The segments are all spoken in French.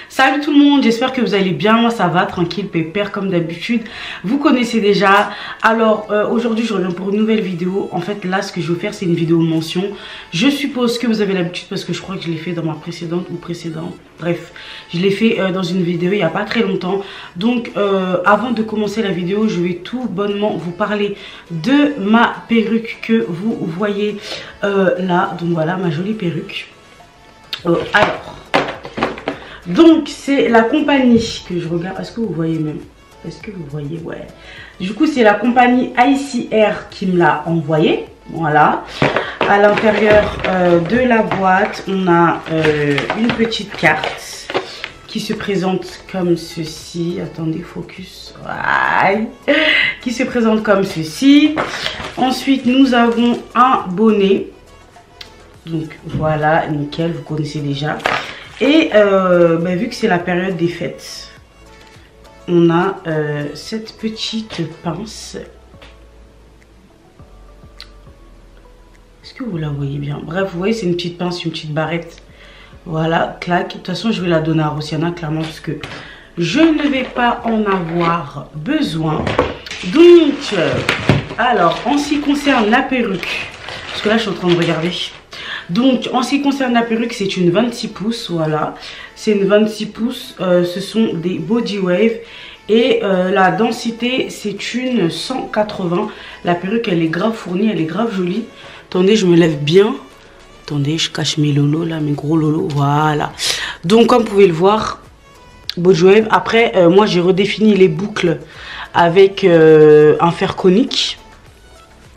Salut tout le monde, j'espère que vous allez bien, moi ça va, tranquille, pépère comme d'habitude. Vous connaissez déjà. Alors aujourd'hui je reviens pour une nouvelle vidéo. En fait là ce que je veux faire c'est une vidéo mention. Je suppose que vous avez l'habitude parce que je crois que je l'ai fait dans ma précédente ou précédente. Bref, je l'ai fait dans une vidéo il n'y a pas très longtemps. Donc avant de commencer la vidéo, je vais tout bonnement vous parler de ma perruque que vous voyez là. Donc voilà ma jolie perruque. Alors... donc c'est la compagnie que je regarde, est-ce que vous voyez même? Est-ce que vous voyez? Ouais. Du coup c'est la compagnie ICR qui me l'a envoyé. Voilà. À l'intérieur de la boîte, on a une petite carte qui se présente comme ceci. Attendez, focus. Ouais. Qui se présente comme ceci. Ensuite nous avons un bonnet. Donc voilà, nickel, vous connaissez déjà. Et vu que c'est la période des fêtes, on a cette petite pince. Est-ce que vous la voyez bien? Bref, vous voyez, c'est une petite pince, une petite barrette. Voilà, clac. De toute façon, je vais la donner à Rosiana, clairement, parce que je ne vais pas en avoir besoin. Donc, alors, en ce qui concerne la perruque, parce que là, je suis en train de regarder. Donc en ce qui concerne la perruque, c'est une 26 pouces, voilà. C'est une 26 pouces, ce sont des body wave. Et la densité, c'est une 180. La perruque, elle est grave fournie, elle est grave jolie. Attendez, je me lève bien. Attendez, je cache mes lolos là, mes gros lolos, voilà. Donc comme vous pouvez le voir, body wave. Après, moi j'ai redéfini les boucles avec un fer conique.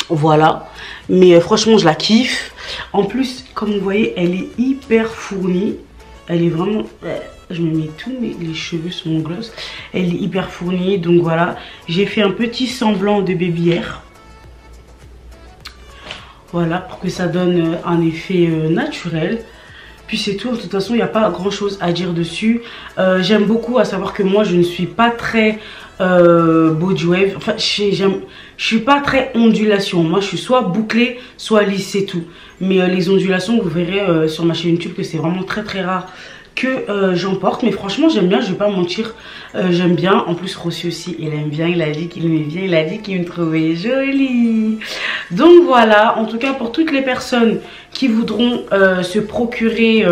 Voilà. Mais franchement, je la kiffe. En plus, comme vous voyez, elle est hyper fournie. Elle est vraiment... je me mets tous les cheveux sur mon gloss. Elle est hyper fournie. Donc voilà, j'ai fait un petit semblant de baby hair. Voilà, pour que ça donne un effet naturel. Puis c'est tout. De toute façon, il n'y a pas grand chose à dire dessus. J'aime beaucoup, à savoir que moi, je ne suis pas très... body wave, enfin je suis pas très ondulation, moi je suis soit bouclée soit lisse, c'est tout. Mais les ondulations, vous verrez sur ma chaîne YouTube que c'est vraiment très rare que j'en porte. Mais franchement j'aime bien, je vais pas mentir, j'aime bien. En plus Rossi aussi il aime bien, il a dit qu'il aimait bien, il a dit qu'il me trouvait jolie. Donc voilà, en tout cas pour toutes les personnes qui voudront se procurer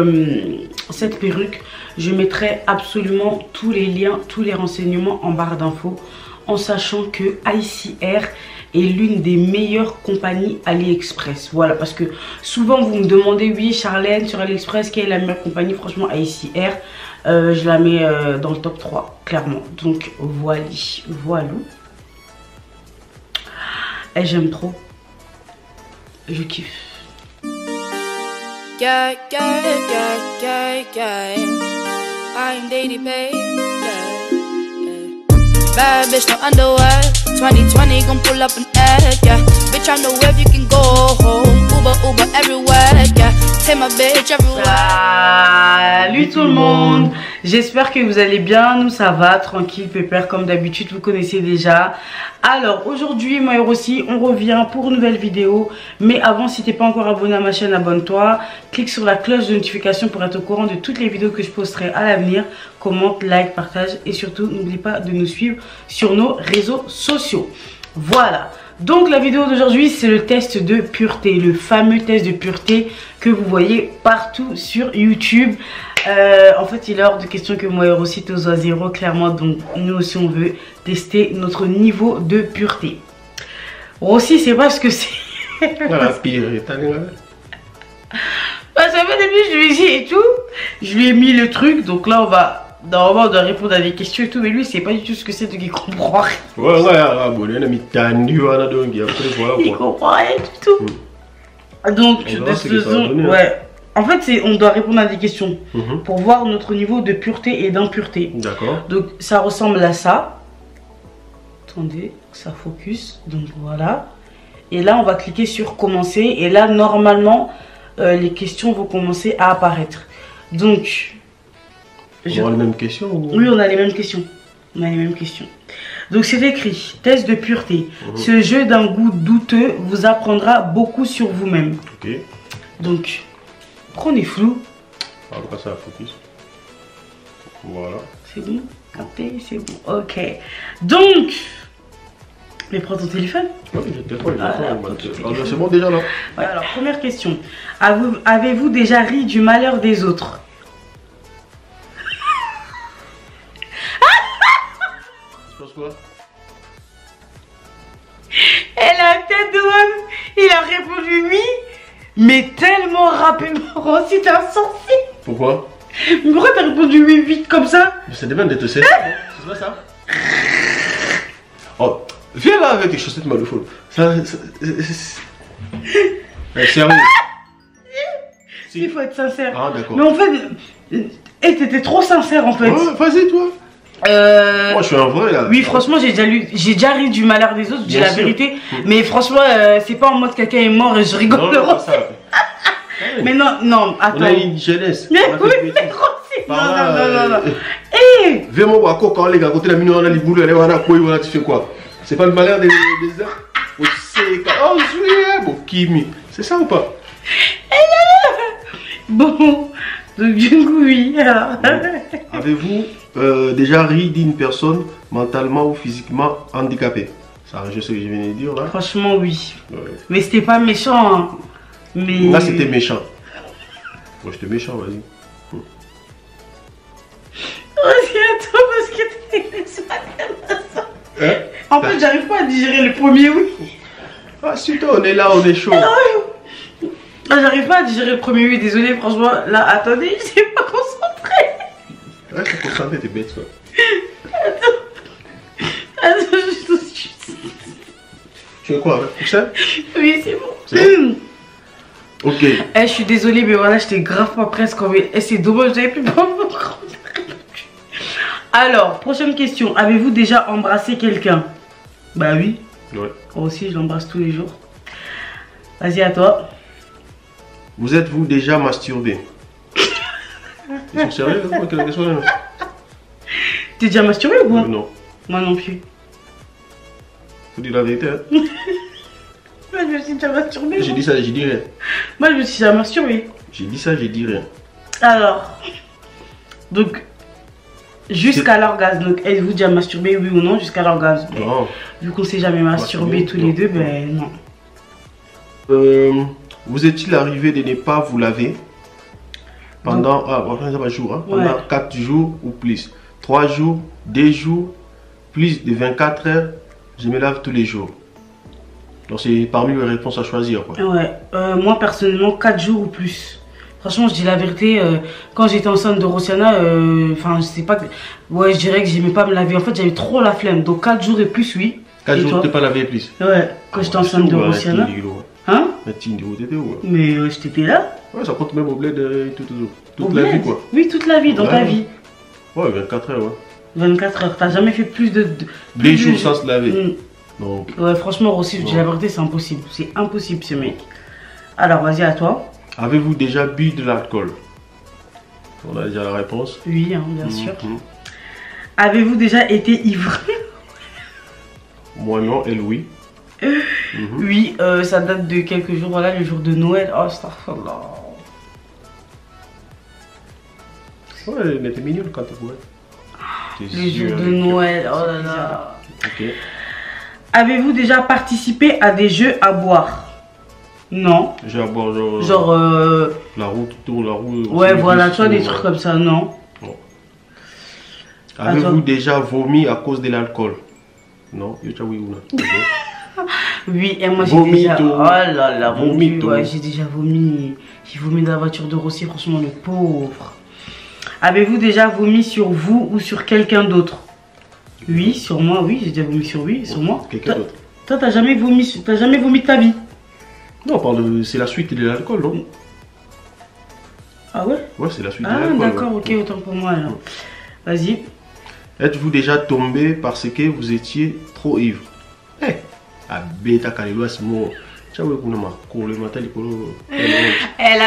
cette perruque, je mettrai absolument tous les liens, tous les renseignements en barre d'infos, en sachant que ICR est l'une des meilleures compagnies AliExpress. Voilà, parce que souvent vous me demandez, oui Charlène, sur AliExpress, quelle est la meilleure compagnie? Franchement ICR, je la mets dans le top 3, clairement. Donc voilà. Et j'aime trop. Je kiffe. I'm daily paid, Bad bitch, no underwear. 2020 gon' pull up an egg, yeah. Bitch, I know where you can go home. Uber everywhere, yeah. Take my bitch everywhere. Salut tout le monde, j'espère que vous allez bien. Nous ça va, tranquille, pépère comme d'habitude, vous connaissez déjà. Alors aujourd'hui moi aussi on revient pour une nouvelle vidéo. Mais avant, si t'es pas encore abonné à ma chaîne, abonne-toi. Clique sur la cloche de notification pour être au courant de toutes les vidéos que je posterai à l'avenir. Commente, like, partage et surtout n'oublie pas de nous suivre sur nos réseaux sociaux. Voilà. Donc la vidéo d'aujourd'hui c'est le test de pureté, le fameux test de pureté que vous voyez partout sur YouTube. En fait il est hors de question que moi aussi tous à zéro, clairement. Donc nous aussi on veut tester notre niveau de pureté. Rossi, c'est pas ce que c'est. Parce qu'au début je lui ai dit et tout, je lui ai mis le truc. Donc là on va... normalement on doit répondre à des questions et tout, mais lui c'est pas du tout ce que c'est, donc il comprend rien. Ouais, il comprend rien du tout. Donc de ce façon, ouais. En fait on doit répondre à des questions pour voir notre niveau de pureté et d'impureté. D'accord. Donc ça ressemble à ça. Attendez, ça focus. Donc voilà. Et là on va cliquer sur commencer. Et là normalement les questions vont commencer à apparaître. Donc on a les mêmes questions ou... Oui, on a les mêmes questions. On a les mêmes questions. Donc c'est écrit, test de pureté. Ce jeu d'un goût douteux vous apprendra beaucoup sur vous-même. Ok. Donc, prenez flou. Après ça, focus. Voilà. C'est bon? Capté, c'est bon. Ok. Donc, mais prends ton téléphone. Oui, j'ai le téléphone. Voilà, C'est bon déjà là. Ouais, alors, première question. Avez-vous déjà ri du malheur des autres? Tu penses quoi? Elle a la tête de homme. Il a répondu oui, mais tellement rapidement. Rossi, t'es insensé. Pourquoi? Mais pourquoi t'as répondu oui vite comme ça? Mais ça demande d'être sérieux. C'est pas ça? Oh, viens là avec tes chaussettes malofone. Sérieux? Il faut être sincère. Ah, d'accord. Mais en fait, t'étais trop sincère en fait. Ouais, vas-y toi. Moi je suis un vrai là. Oui, franchement, j'ai déjà ri du malheur des autres, je dis la vérité. Mais franchement, c'est pas en mode quelqu'un est mort et je rigole. Non, non, pas ça. Mais non, attends. On a une jeunesse. Mais oui, mais Rossi. Non. Viens moi voir quand les gars, côté la minute on a les boules, on a quoi, voilà, tu fais quoi? C'est pas le malheur des heures. Oh, je bon, Kimi. C'est ça ou pas? Bon, donc du coup, oui. Avez-vous déjà ri d'une personne mentalement ou physiquement handicapée? Ça, je sais que je viens de dire là. Franchement, oui. Ouais. Mais c'était pas méchant. Hein. Mais... Là, c'était méchant. Moi, j'étais méchant, vas-y. Vas-y, attends, parce que t'es pas Hein? En fait, j'arrive pas à digérer le premier oui. Ah, surtout, on est là, on est chaud. Ah, j'arrive pas à digérer le premier oui, désolé, franchement. Là, attendez, je suis pas concentrée. Ouais, c'est concentré, t'es bête, ça. Attends, juste. Tu veux quoi, avec ça? Oui, c'est bon. C'est bon? Ok. Je suis désolée, mais voilà, j'étais grave pas presque. C'est dommage, j'avais plus pas. Alors, prochaine question. Avez-vous déjà embrassé quelqu'un? Bah oui. Ouais. Moi aussi, je l'embrasse tous les jours. Vas-y, à toi. Vous êtes-vous déjà masturbé? Ils sont sérieux, quelle question? T'es déjà masturbé ou quoi? Non. Moi non plus. Faut dire la vérité, hein. Moi, je me suis déjà masturbé. J'ai dit ça, j'ai dit rien. Moi, je me suis déjà masturbé. J'ai dit ça, j'ai dit rien. Alors, donc, jusqu'à l'orgasme. Donc, êtes-vous déjà masturbé, oui ou non, jusqu'à l'orgasme? Non. Vu qu'on s'est jamais masturbé tous les deux, ben non. Vous est-il arrivé de ne pas vous laver pendant, pendant 4 jours ou plus? 3 jours, 2 jours, plus de 24 heures, je me lave tous les jours. Donc c'est parmi les réponses à choisir, quoi. Ouais, moi personnellement 4 jours ou plus. Franchement, je dis la vérité, quand j'étais enceinte de Rosiana, enfin je sais pas, ouais, je dirais que j'aimais pas me laver. En fait, j'avais trop la flemme. Donc 4 jours et plus, oui. 4 jours, tu t'es pas lavé plus? Ouais, quand j'étais enceinte de Rosiana. Hein? Mais je t'étais là. Ouais, ça compte même au bled toute la vie, quoi. Oui, toute la vie, dans ta vie. Ouais, 24 heures, ouais. 24 heures, t'as jamais fait plus de... Des jours sans se laver. Donc... Ouais, franchement, Rossi, je dis la vérité, c'est impossible. C'est impossible, ce mec. Alors, vas-y, à toi. Avez-vous déjà bu de l'alcool? On a déjà la réponse. Oui, hein, bien sûr. Avez-vous déjà été ivre? Moi non, elle oui. Oui, ça date de quelques jours, voilà, le jour de Noël. Oh, astaghfirullah. Ouais, elle était mignonne quand elle jouait. Le jour de Noël, oh là là. Ok. Avez-vous déjà participé à des jeux à boire? Non. Jeux à boire, genre la roue qui tourne, la roue. Ouais, voilà, toi des trucs comme ça, non. Avez-vous déjà vomi à cause de l'alcool? Non, oui ou non? Oui, et moi j'ai déjà... Oh là là, vomi, ouais, j'ai déjà vomi. J'ai vomi dans la voiture de Rossi, franchement, le pauvre. Avez-vous déjà vomi sur vous ou sur quelqu'un d'autre? Oui, sur moi, oui, j'ai déjà vomi sur lui, sur moi. Quelqu'un d'autre. Toi, t'as jamais vomi de ta vie? Non, c'est la suite de l'alcool, non? Ah ouais? Ouais, c'est la suite de l'alcool. Ah d'accord, ok, autant pour moi alors. Vas-y. Êtes-vous déjà tombé parce que vous étiez trop ivre? Eh, la bêta kalelo c'est mon. La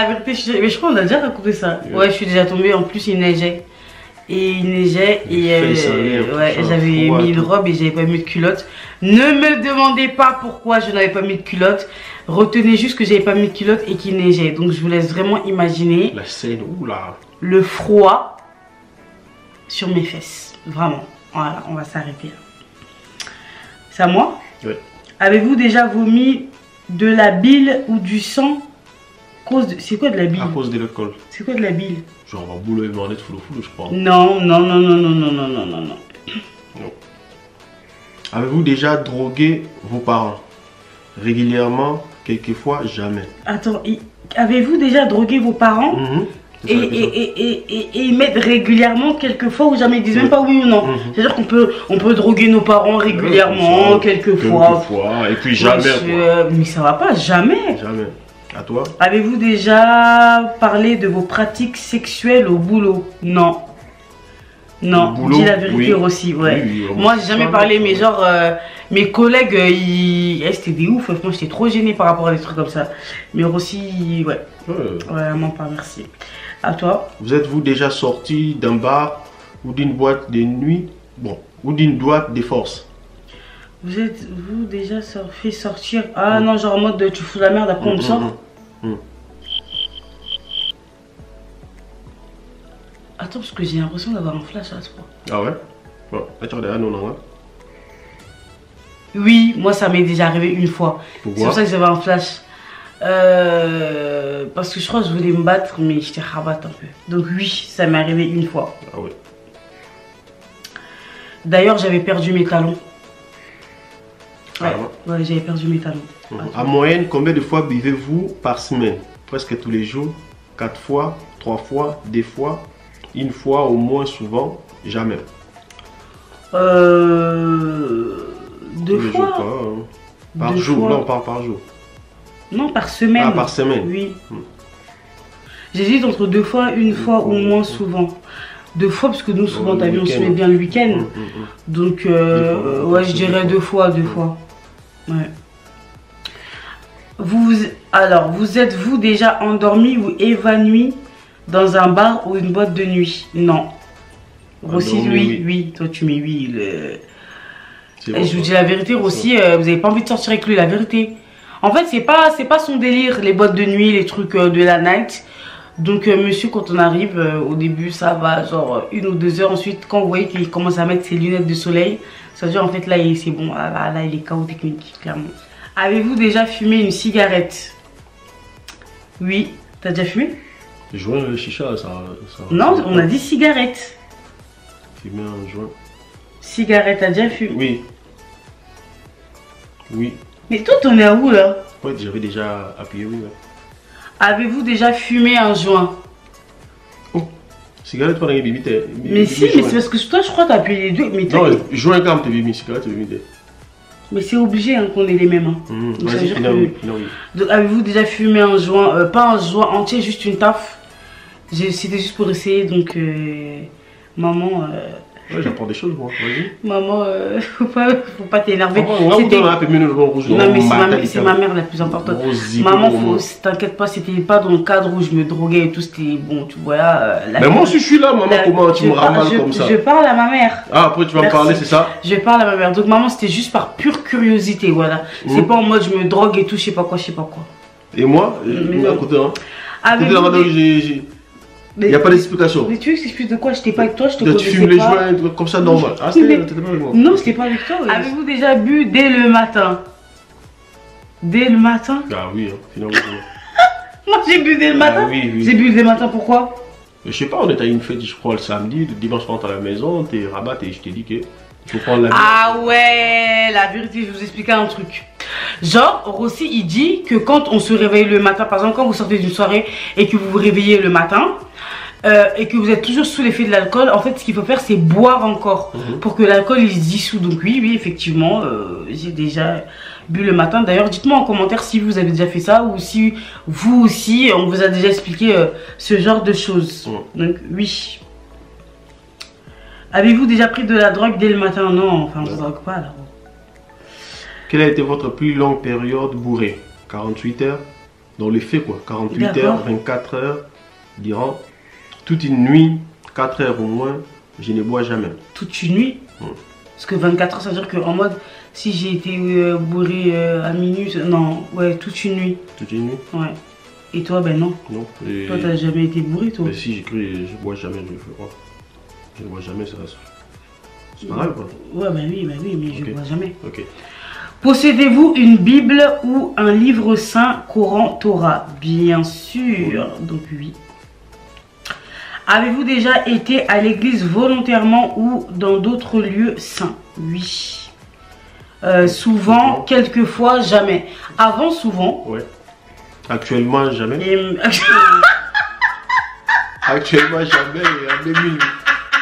vérité, mais je crois qu'on a déjà raconté ça. Ouais, je suis déjà tombée, en plus il neigeait. Et il neigeait et ouais, j'avais mis une robe et j'avais pas mis de culotte. Ne me demandez pas pourquoi je n'avais pas mis de culotte. Retenez juste que j'avais pas mis de culotte et qu'il neigeait. Donc je vous laisse vraiment imaginer la scène, oula. Le froid. sur mes fesses. Vraiment. Voilà, on va s'arrêter là. C'est à moi? Oui. Avez-vous déjà vomi de la bile ou du sang? C'est quoi de la bile? À cause de l'alcool. C'est quoi de la bile? Genre, on va boulot et manette foulou, je crois. Non, non, non, non, non, non, non, non, non, non. Non. Avez-vous déjà drogué vos parents? Régulièrement, quelquefois, jamais. Attends, avez-vous déjà drogué vos parents? Et ils mettent régulièrement, quelquefois ou jamais, ils disent même pas oui ou non. C'est-à-dire qu'on peut droguer nos parents régulièrement, quelquefois. Et puis jamais. Mais ça va pas, jamais. Jamais. À toi? Avez-vous déjà parlé de vos pratiques sexuelles au boulot? Non. Non, dis la vérité aussi, ouais. Oui, moi j'ai jamais parlé, mais genre mes collègues, c'était des ouf, moi j'étais trop gênée par rapport à des trucs comme ça. Mais aussi, ouais. Vraiment pas, merci. À toi? Vous êtes-vous déjà sorti d'un bar ou d'une boîte de nuit? Bon, ou d'une boîte de force? Vous êtes-vous déjà fait sortir? Ah non, genre en mode tu fous la merde, après on me sort? Attends, parce que j'ai l'impression d'avoir un flash à ce point. Ah ouais? Bon, là tu regardes, non, oui, moi ça m'est déjà arrivé une fois. Pourquoi? C'est pour ça que j'avais un flash. Parce que je crois que je voulais me battre, mais j'étais rabatte un peu. Donc oui, ça m'est arrivé une fois. Ah ouais. D'ailleurs, j'avais perdu mes talons. Ouais, ouais, j'avais perdu mes talons. En moyenne, combien de fois buvez-vous par semaine? Presque tous les jours? 4 fois, 3 fois, 2 fois, 1 fois, au moins, souvent, jamais. 2 fois pas, hein. Par jour, fois. Là on parle par jour. Non, par semaine. Ah, par semaine. Oui. J'hésite entre 2 fois, 1 fois ou moins souvent. 2 fois parce que nous souvent t'as vu on se met bien le week-end. Donc ouais, je dirais 2 fois, 2 fois. Ouais. Alors, vous êtes-vous déjà endormi ou évanoui dans un bar ou une boîte de nuit? Non. Rossi, oui. Toi tu mets oui. Et je vous dis la vérité, Rossi, vous n'avez pas envie de sortir avec lui, la vérité. En fait, c'est pas son délire, les boîtes de nuit, les trucs de la night. Donc, monsieur, quand on arrive, au début, ça va, genre 1 ou 2 heures. Ensuite, quand vous voyez qu'il commence à mettre ses lunettes de soleil, ça veut dire en fait là, c'est bon, là, il est KO technique, clairement. Avez-vous déjà fumé une cigarette? Oui. T'as déjà fumé? Joint, le chicha, ça... Non, on a dit cigarette. Fumer un joint. Cigarette, t'as déjà fumé? Oui. Oui. Mais toi, t'en es à où là? Ouais, j'avais déjà appuyé, oui. Ouais. Avez-vous déjà fumé un joint? Oh, cigarette, pas dans les bibites. Mais si, mais c'est parce que toi, je crois que t'as appuyé les deux. Mais toi, non, joint quand même, t'as mis cigarette, t'as mis. Mais c'est obligé hein, qu'on ait les mêmes. Hein. Donc, vas-y, oui. Donc, avez-vous déjà fumé un joint? Pas un joint entier, juste une taf. C'était juste pour essayer, donc maman. Ouais, j'apprends des choses, moi. Vas-y. Maman, faut pas t'énerver. Non, mais c'est ma mère la plus importante. Maman, t'inquiète pas, c'était pas dans le cadre où je me droguais et tout. C'était bon, tu vois là. Mais moi aussi, je suis là, maman. Comment tu me ramales comme ça? Je parle à ma mère. Ah, après, tu vas me parler, c'est ça? Je parle à ma mère. Donc, maman, c'était juste par pure curiosité, voilà. C'est pas en mode je me drogue et tout, je sais pas quoi. Et moi, à côté, hein. Il n'y a pas d'explication. Mais tu veux que j'explique de quoi? J'étais pas avec toi, je te connaissais pas. Tu fumes les joints comme ça normal. Ah, t'étais pas avec moi. Non, j'étais pas avec toi. Avez-vous déjà bu dès le matin? Dès le matin? Ah oui, finalement. Moi j'ai bu dès le matin. Oui. J'ai bu dès le matin, pourquoi? Je sais pas, on était à une fête, je crois, le samedi. Le dimanche, on rentre à la maison, t'es rabat et je t'ai dit que il faut prendre la. Ah ouais, la vérité, je vais vous expliquer un truc. Genre, Rossi, il dit que quand on se réveille le matin, par exemple, quand vous sortez d'une soirée et que vous vous réveillez le matin, et que vous êtes toujours sous l'effet de l'alcool, en fait ce qu'il faut faire c'est boire encore pour que l'alcool il se dissout. Donc oui effectivement j'ai déjà bu le matin. D'ailleurs dites-moi en commentaire si vous avez déjà fait ça ou si vous aussi on vous a déjà expliqué ce genre de choses. Donc oui. Avez-vous déjà pris de la drogue dès le matin? Non, enfin on ne drogue pas là. Quelle a été votre plus longue période bourrée? 48 heures dans les faits quoi. 48 heures, 24 heures durant toute une nuit, 4 heures au moins, je ne bois jamais. Toute une nuit? Parce que 24 heures, ça veut dire qu'en mode, si j'ai été bourré à minuit, non, ouais, toute une nuit. Toute une nuit? Ouais. Et toi, ben non. Non. Toi, t'as jamais été bourré, toi? Mais si, j'ai cru, je bois jamais, je le fais pas. Je ne vois jamais ça. C'est pareil ou pas? Ouais, bah oui, mais je ne vois jamais. Ok. Possédez-vous une Bible ou un livre saint, Coran, Torah? Bien sûr, donc oui. Avez-vous déjà été à l'église volontairement ou dans d'autres lieux saints? Oui. Souvent, quelquefois, jamais. Avant, souvent. Ouais. Actuellement, jamais. Actuellement, jamais.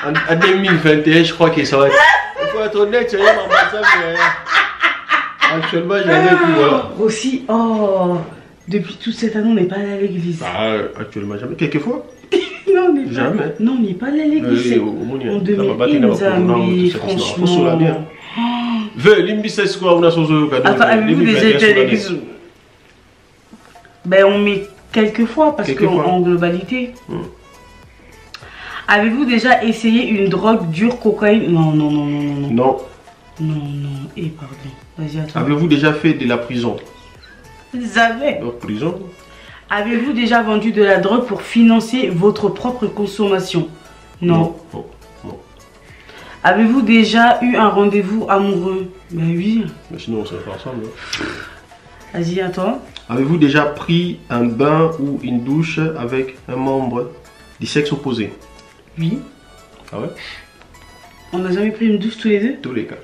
En 2021, je crois que ça va être. Il faut être honnête, c'est vraiment ça, mais. Actuellement, jamais. Puis voilà. Aussi, oh, depuis toute cette année, on n'est pas allé à l'église. Bah, actuellement, jamais. Quelquefois. Non, on n'est pas. Jamais. Non, on n'est pas allé à l'église. On devait mais franchement. Attends, avez-vous déjà été à l'église? Ben, on met quelques fois parce qu'en globalité. Avez-vous déjà essayé une drogue dure, cocaïne? Non. Non. Et pardon. Vas-y, attends. Avez-vous déjà fait de la prison? Jamais. Prison? Avez-vous déjà vendu de la drogue pour financer votre propre consommation? Non. Avez-vous déjà eu un rendez-vous amoureux? Ben oui. Mais sinon, on serait pas ensemble. Vas-y, attends. Avez-vous déjà pris un bain ou une douche avec un membre du sexe opposé? Oui. Ah ouais? On n'a jamais pris une douche tous les deux? Tous les cas.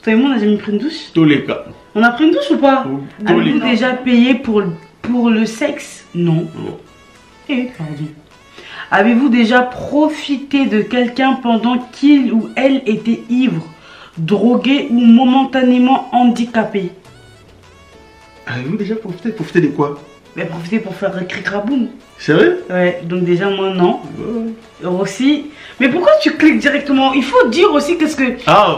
Toi et moi, on n'a jamais pris une douche? Tous les cas. On a pris une douche ou pas? Avez-vous déjà payé pour le sexe? Non. Eh, pardon. Avez-vous déjà profité de quelqu'un pendant qu'il ou elle était ivre, drogué ou momentanément handicapé? Avez-vous déjà profité? Profité de quoi? Mais profiter pour faire un cric-craboum. C'est vrai? Ouais, donc déjà moi non. Aussi. Mais pourquoi tu cliques directement? Il faut dire aussi qu'est-ce que...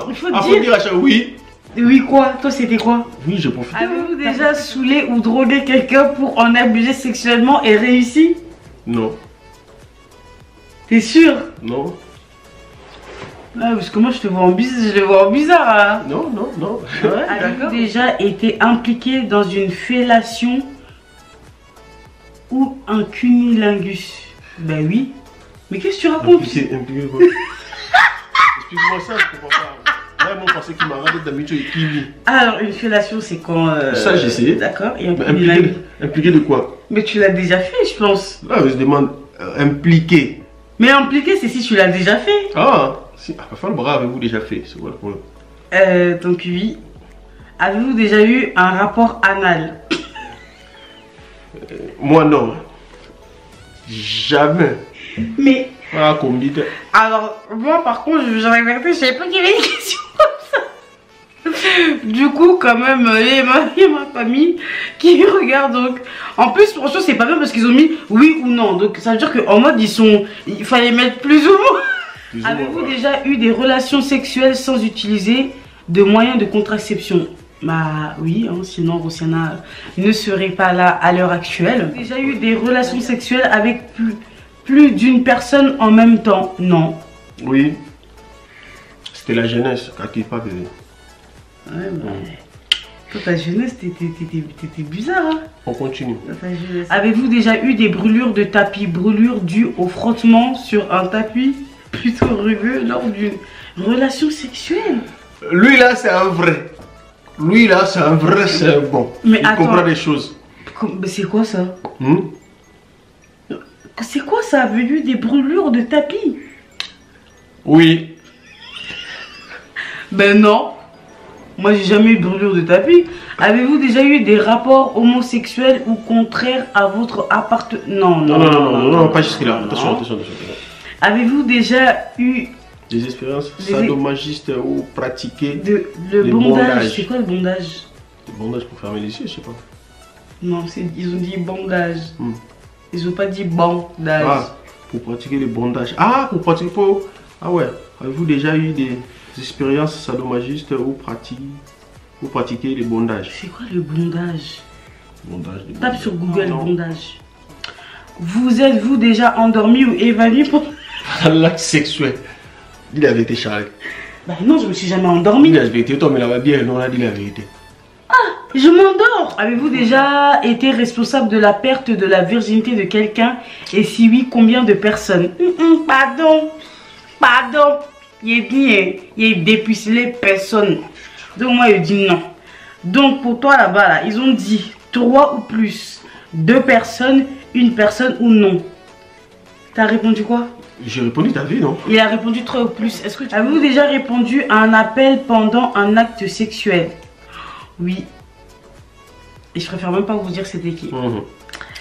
Il faut dire à chaque... Oui. Oui quoi? Toi c'était quoi? Oui, j'ai profité. Avez-vous déjà saoulé ou drogué quelqu'un pour en abuser sexuellement et réussi? Non. T'es sûr? Non. Ah, parce que moi je le vois en bizarre. Hein. Non. Ouais, avez-vous déjà été impliqué dans une fellation ou un cunilingus? Ben oui. Mais qu'est-ce que tu racontes? Impliqué quoi? Explique-moi ça, je comprends pas. Moi, mon pensée qui m'a rendu d'habitude est qui? Alors, une fellation, c'est quand... Ça, j'ai essayé. D'accord. Et impliqué de quoi? Mais tu l'as déjà fait, je pense. Là, je demande impliqué. Mais impliqué, c'est si tu l'as déjà fait. Parfois le bras, avez-vous déjà fait? C'est quoi le problème? Donc oui. Avez-vous déjà eu un rapport anal? Moi, non. Jamais. Mais... comme dit. Alors, moi, par contre, je savais pas qu'il y avait une question comme ça. Du coup, quand même, il y a ma famille qui regarde. Donc, en plus, franchement, c'est pas bien parce qu'ils ont mis oui ou non. Donc, ça veut dire qu'en mode, il fallait mettre plus ou moins. Avez-vous déjà eu des relations sexuelles sans utiliser de moyens de contraception? Bah oui, hein, sinon Rosiana ne serait pas là à l'heure actuelle. Déjà eu des relations sexuelles avec plus d'une personne en même temps? Non. Oui. C'était la jeunesse, quand il pas bébé. Ouais, mais... Toi, ta jeunesse, t'étais bizarre, hein. On continue. Avez-vous déjà eu des brûlures de tapis? Brûlures dues au frottement sur un tapis plutôt rugueux lors d'une relation sexuelle? Lui là, c'est un vrai. Lui là, c'est un vrai, c'est un bon. Mais il comprend des choses. C'est quoi ça? C'est quoi ça? Avez-vous des brûlures de tapis? Oui. Ben non. Moi j'ai jamais eu de brûlure de tapis. Avez-vous déjà eu des rapports homosexuels ou contraires à votre appartenance? Non, pas jusque là. Attention. Avez-vous déjà eu des expériences sadomasochistes ou pratiqué le bondage? C'est quoi le bondage? Le bondage pour fermer les yeux, je sais pas. Non, ils ont dit bondage. Ils ont pas dit bandage. Pour pratiquer le bondage. Pour pratiquer. Ah ouais. Avez-vous déjà eu des expériences sadomasochistes ou pratiquer le bondage? C'est quoi le bondage? Tape sur Google bondage. Vous êtes-vous déjà endormi ou évanoui pour l'acte sexuel? Dis la vérité, Charles. Bah non, je me suis jamais endormi. Dis la vérité, toi, mais la bien, non, là, dis la vérité. Je m'endors. Avez-vous déjà été responsable de la perte de la virginité de quelqu'un? Et si oui, combien de personnes? Pardon. Pardon. Il est dépucelé personne. Donc moi, je dis non. Donc pour toi là-bas, là, ils ont dit 3 ou plus, 2 personnes, 1 personne ou non. T'as répondu quoi? J'ai répondu ta vie, non? Il a répondu 3 ou plus. Est-ce que avez-vous déjà répondu à un appel pendant un acte sexuel? Oui. Et je préfère même pas vous dire c'était qui.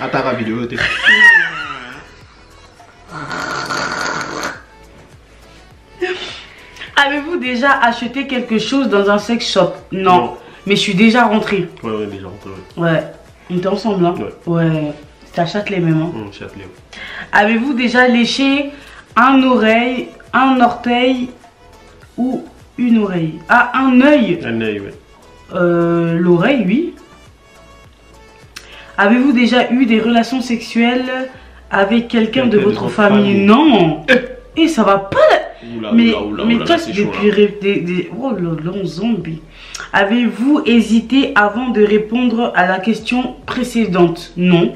Attends la vidéo. Avez-vous déjà acheté quelque chose dans un sex shop? Non. Mais je suis déjà rentrée. Ouais, déjà rentrée. Ouais. On était ensemble, hein? Ouais. C'est à Châtelet même, hein? Châtelet. Avez-vous déjà léché un orteil ou une oreille? Ah, un œil. Un œil, oui. L'oreille, oui. Avez-vous déjà eu des relations sexuelles avec quelqu'un de votre famille? Non. Et ça va pas. Mais toi, depuis oh là, zombie. Avez-vous hésité avant de répondre à la question précédente? Non.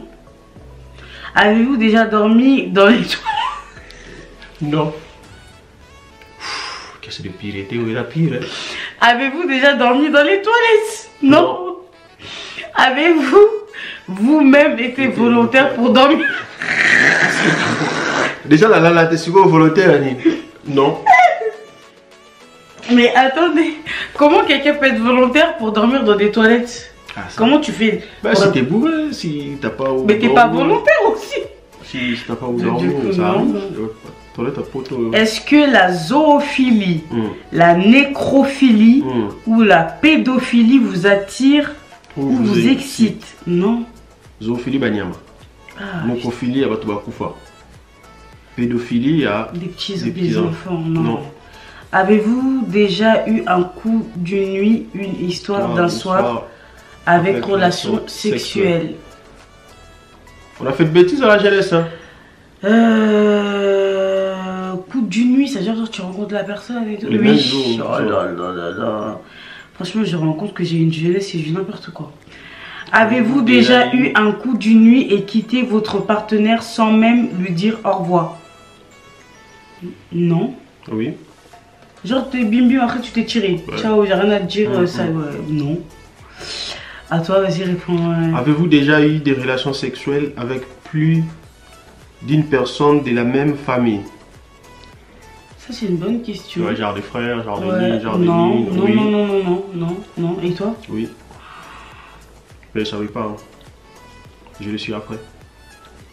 Avez-vous déjà dormi dans les toilettes? Non. Qu'est-ce que pire était ou la pire? Avez-vous déjà dormi dans les toilettes? Non. Avez-vous vous-même été volontaire pour dormir? Déjà là, t'es sûr volontaire, Annie? Non. Mais attendez, comment quelqu'un peut être volontaire pour dormir dans des toilettes? Comment tu fais? Bah si t'es bourré, si t'as pas où. Mais t'es pas volontaire aussi. Si t'as pas où dormir, ça arrive. Toilette à poteau. Est-ce que la zoophilie, la nécrophilie ou la pédophilie vous attire ou vous excite? Non. Zoophilie banyama. Nécrophilie à Batubakufa. Pédophilie à des petits enfants. Non. Avez-vous déjà eu un coup d'une nuit, une histoire d'un soir avec relation sexuelle? On a fait de bêtises à la jeunesse, hein? Coup d'une nuit, ça veut dire que tu rencontres la personne et tout. Oui. Oh là là là là. Franchement, je me rends compte que j'ai une jeunesse et je dis n'importe quoi. Avez-vous déjà eu un coup d'une nuit et quitté votre partenaire sans même lui dire au revoir? Non. Oui. Genre t'es bim bim, après tu t'es tiré. Ciao, j'ai rien à te dire, ça, non. À toi, vas-y, réponds. Avez-vous déjà eu des relations sexuelles avec plus d'une personne de la même famille? Ça, c'est une bonne question. Ouais, genre des frères, genre des nids, genre non, des non, oui. non. Et toi? Oui. Mais je savais pas. Hein. Je le suis après.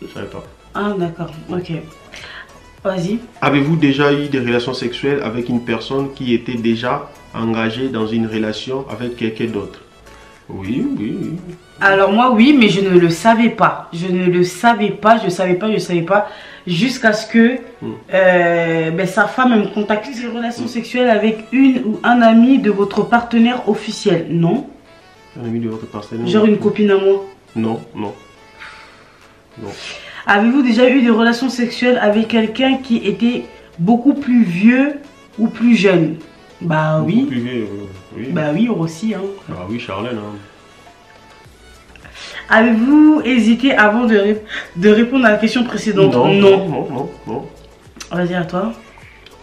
Je savais pas. Ah, d'accord, ok. Vas-y. Avez-vous déjà eu des relations sexuelles avec une personne qui était déjà engagée dans une relation avec quelqu'un d'autre? Oui. Alors moi, oui, mais je ne le savais pas. Je savais pas. Jusqu'à ce que sa femme me contacte. Des relations sexuelles avec une ou un ami de votre partenaire officiel? Non. Un ami de votre partenaire? Genre une copine à moi? Non. Avez-vous déjà eu des relations sexuelles avec quelqu'un qui était beaucoup plus vieux ou plus jeune? Bah oui. Beaucoup plus vieux, oui. Bah oui, aussi. Hein. Bah oui, Charlène. Hein. Avez-vous hésité avant de répondre à la question précédente? Non. Vas-y, à toi.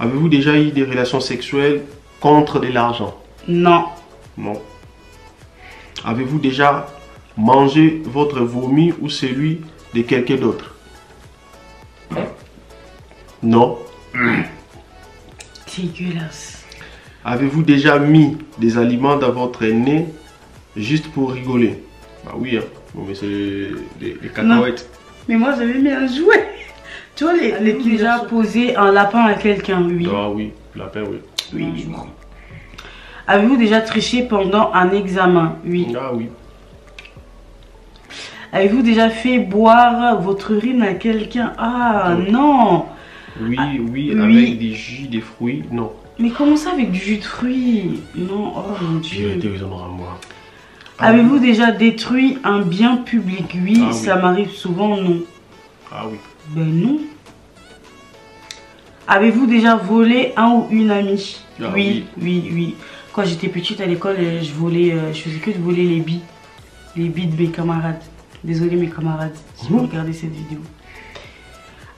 Avez-vous déjà eu des relations sexuelles contre de l'argent? Non. Avez-vous déjà mangé votre vomi ou celui de quelqu'un d'autre? Non. Dégueulasse. Avez-vous déjà mis des aliments dans votre nez juste pour rigoler? Bah oui, hein. Bon, mais c'est les cacahuètes. Mais moi j'avais mis un jouet. Tu vois, les déjà posé un lapin à quelqu'un? Oui. Ah oui, lapin, oui. Oui. Avez-vous déjà triché pendant un examen? Oui. Ah oui. Avez-vous déjà fait boire votre urine à quelqu'un? Ah non. Oui, avec des jus, des fruits, non. Mais comment ça avec du jus de fruits? Non, oh mon Dieu. Moi. Avez-vous déjà détruit un bien public? Oui, ça m'arrive souvent, non. Ah oui. Ben non. Avez-vous volé un ou une amie? Oui. Quand j'étais petite à l'école, je faisais que de voler les billes. Les billes de mes camarades. Désolé mes camarades, si vous regardez cette vidéo.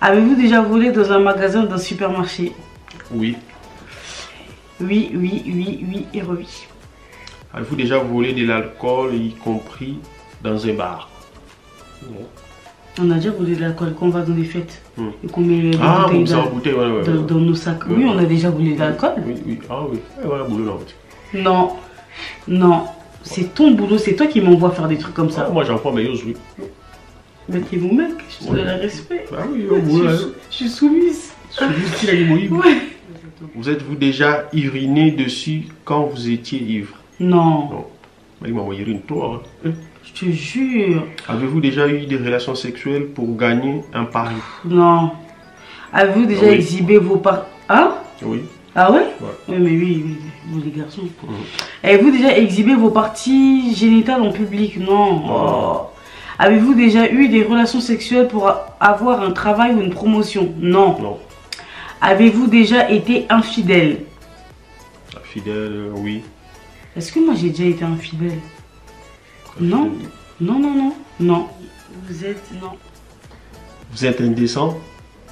Avez-vous déjà volé dans un magasin, dans un supermarché? Oui. Oui, oui, oui, oui et oui. Avez-vous déjà volé de l'alcool, y compris dans un bar? Non. On a déjà volé de l'alcool quand on va dans des fêtes. Et qu'on met des bouteilles dans nos sacs. Oui, on a déjà volé de l'alcool. Oui, oui. Ah oui. Voilà, boulot là. Non, non. C'est ton boulot, c'est toi qui m'envoie faire des trucs comme ça. Ah, moi j'en prends mes yeux, oui. Mais t'es mon mec, je te donne le respect. Ah oui, au boulot. Je suis soumise. Soumise qui a les mots. Ouais. Vous êtes-vous déjà uriné dessus quand vous étiez ivre? Non. Non. Mais il m'a envoyé une toi. Hein. Je te jure. Avez-vous déjà eu des relations sexuelles pour gagner un pari? Non. Avez-vous déjà exhibé vos parties? Hein? Oui. Ah ouais? Ouais. Oui, mais oui, vous les garçons. Avez-vous déjà exhibé vos parties génitales en public? Non. Oh. Avez-vous déjà eu des relations sexuelles pour avoir un travail ou une promotion? Non. Non. Avez-vous déjà été infidèle? Infidèle, oui. Est-ce que moi j'ai déjà été infidèle? Non. Non, non, non. Non. Vous êtes... Non. Vous êtes indécent?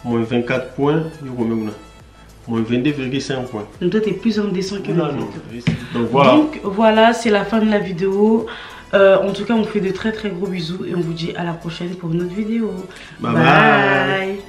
Moins 24 points. Moins 22,5 points. Donc toi t'es plus indécent que moi. Donc voilà. Donc voilà, c'est la fin de la vidéo. En tout cas, on fait de très très gros bisous et on vous dit à la prochaine pour une autre vidéo. Bye.